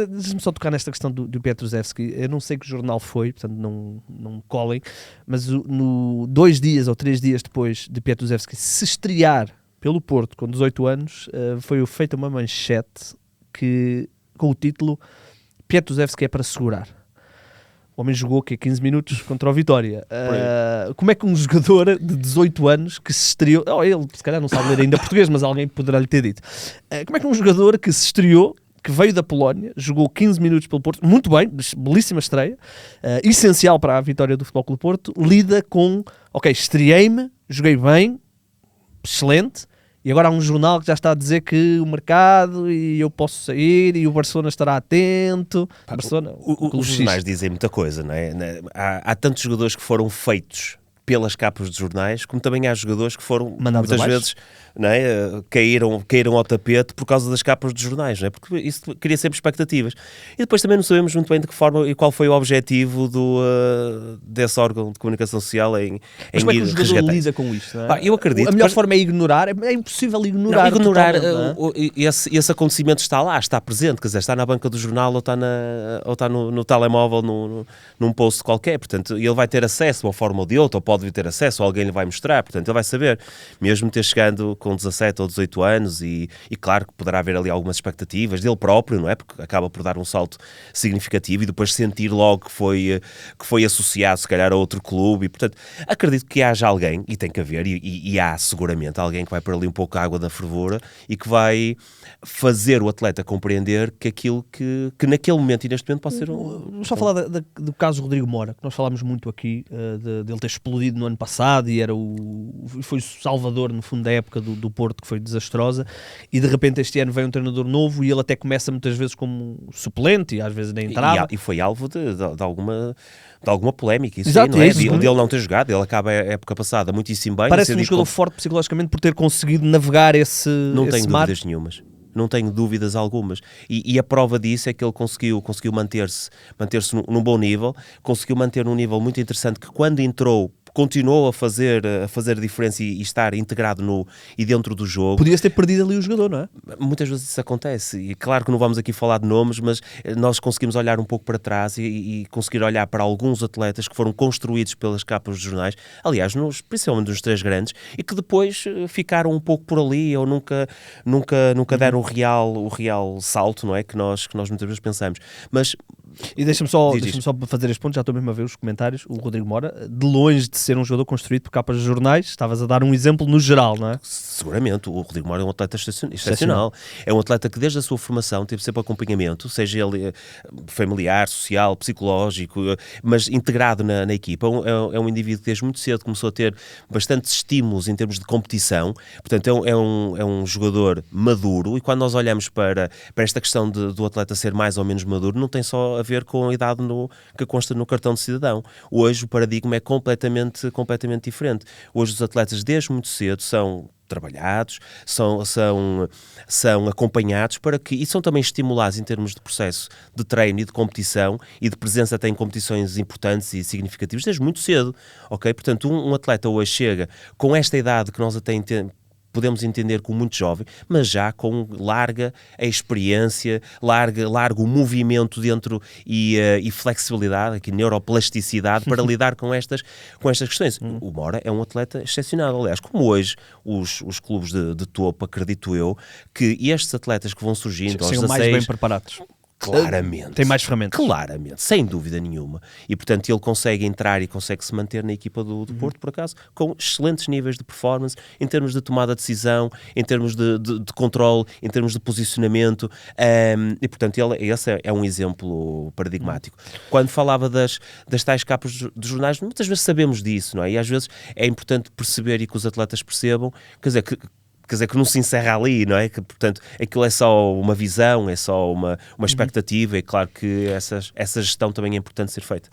deixa-me só tocar nesta questão do Petruševski. Eu não sei que jornal foi, portanto não me colhem, mas 2 dias ou 3 dias depois de Petruševski se estrear pelo Porto com 18 anos, foi feita uma manchete com o título Petruševski é para segurar. O homem jogou 15 minutos contra o Vitória. Como é que um jogador de 18 anos que se estreou... ele se calhar não sabe ler ainda português, mas alguém poderá lhe ter dito. Como é que um jogador que se estreou, que veio da Polónia, jogou 15 minutos pelo Porto, muito bem, belíssima estreia, essencial para a vitória do Futebol Clube do Porto, lida com, estreiei-me, joguei bem, excelente, e agora há um jornal que já está a dizer que o mercado e eu posso sair e o Barcelona estará atento. Os jornais dizem muita coisa, não é? Há tantos jogadores que foram feitos pelas capas de jornais, como também há jogadores que foram mandados muitas vezes, não é? caíram ao tapete por causa das capas de jornais, não é? Porque isso cria sempre expectativas. E depois também não sabemos muito bem de que forma e qual foi o objetivo desse órgão de comunicação social em Mas como é que o jogador lida com isto? Não é? Eu acredito. A melhor forma é ignorar, é impossível ignorar. Esse acontecimento está lá, está presente, quer dizer, está na banca do jornal ou está no telemóvel, num post qualquer, portanto, ele vai ter acesso de uma forma ou de outra, ou pode ter acesso, ou alguém lhe vai mostrar, portanto, ele vai saber, mesmo ter chegado com 17 ou 18 anos e claro que poderá haver ali algumas expectativas dele próprio, não é? Porque acaba por dar um salto significativo e depois sentir logo que foi associado, se calhar, a outro clube e, portanto, acredito que haja alguém, e tem que haver, e há seguramente alguém que vai pôr ali um pouco a água da fervura e que vai fazer o atleta compreender que aquilo que naquele momento e neste momento pode ser Vamos só falar do caso Rodrigo Mora, que nós falámos muito aqui, dele ter explodido no ano passado e foi o salvador, no fundo, da época do Porto, que foi desastrosa, e de repente este ano vem um treinador novo e ele até começa muitas vezes como suplente e às vezes nem entrava. E foi alvo de alguma polémica, isso exato, não é? De ele não ter jogado, ele acaba a época passada muitíssimo bem. Parece um jogador forte psicologicamente por ter conseguido navegar esse Não tenho mar. dúvidas nenhumas. Não tenho dúvidas algumas. E a prova disso é que ele conseguiu manter-se num bom nível, conseguiu manter um nível muito interessante que quando entrou continuou a fazer diferença e estar integrado e dentro do jogo. Podia-se ter perdido ali o jogador, não é? Muitas vezes isso acontece, e claro que não vamos aqui falar de nomes, mas nós conseguimos olhar um pouco para trás e conseguir olhar para alguns atletas que foram construídos pelas capas de jornais, aliás, principalmente nos 3 grandes, e que depois ficaram um pouco por ali, ou nunca deram o real salto, não é? Que nós muitas vezes pensamos. Mas e deixa-me só fazer este ponto, já estou mesmo a ver os comentários. O Rodrigo Mora, de longe de ser um jogador construído por capas de jornais, estavas a dar um exemplo no geral, não é? Seguramente, o Rodrigo Mora é um atleta excepcional. É um atleta que desde a sua formação teve sempre acompanhamento, seja ele familiar, social, psicológico, mas integrado na equipa. É um indivíduo que desde muito cedo começou a ter bastantes estímulos em termos de competição, portanto é um jogador maduro, e quando nós olhamos para esta questão do atleta ser mais ou menos maduro, não tem só a ver com a idade que consta no cartão de cidadão. Hoje o paradigma é completamente diferente. Hoje os atletas desde muito cedo são trabalhados, são acompanhados e são também estimulados em termos de processo de treino e de competição e de presença até em competições importantes e significativas desde muito cedo, ok? Portanto, um atleta hoje chega com esta idade que nós até podemos entender como muito jovem, mas já com larga a experiência, largo o movimento dentro e flexibilidade, aqui neuroplasticidade, para lidar com estas questões. O Mora é um atleta excepcional, aliás, como hoje os clubes de topo, acredito eu, que estes atletas que vão surgindo aos 16... mais bem preparados. Claramente. Tem mais ferramentas. Claramente, sem dúvida nenhuma. E, portanto, ele consegue entrar e consegue se manter na equipa do Porto, por acaso, com excelentes níveis de performance, em termos de tomada de decisão, em termos de controle, em termos de posicionamento. E, portanto, esse é um exemplo paradigmático. Quando falava das tais capas dos jornais, muitas vezes sabemos disso, não é? E às vezes é importante perceber e que os atletas percebam, quer dizer, que não se encerra ali, não é? Que, portanto, aquilo é só uma visão, é só uma expectativa, e claro que essa gestão também é importante ser feita.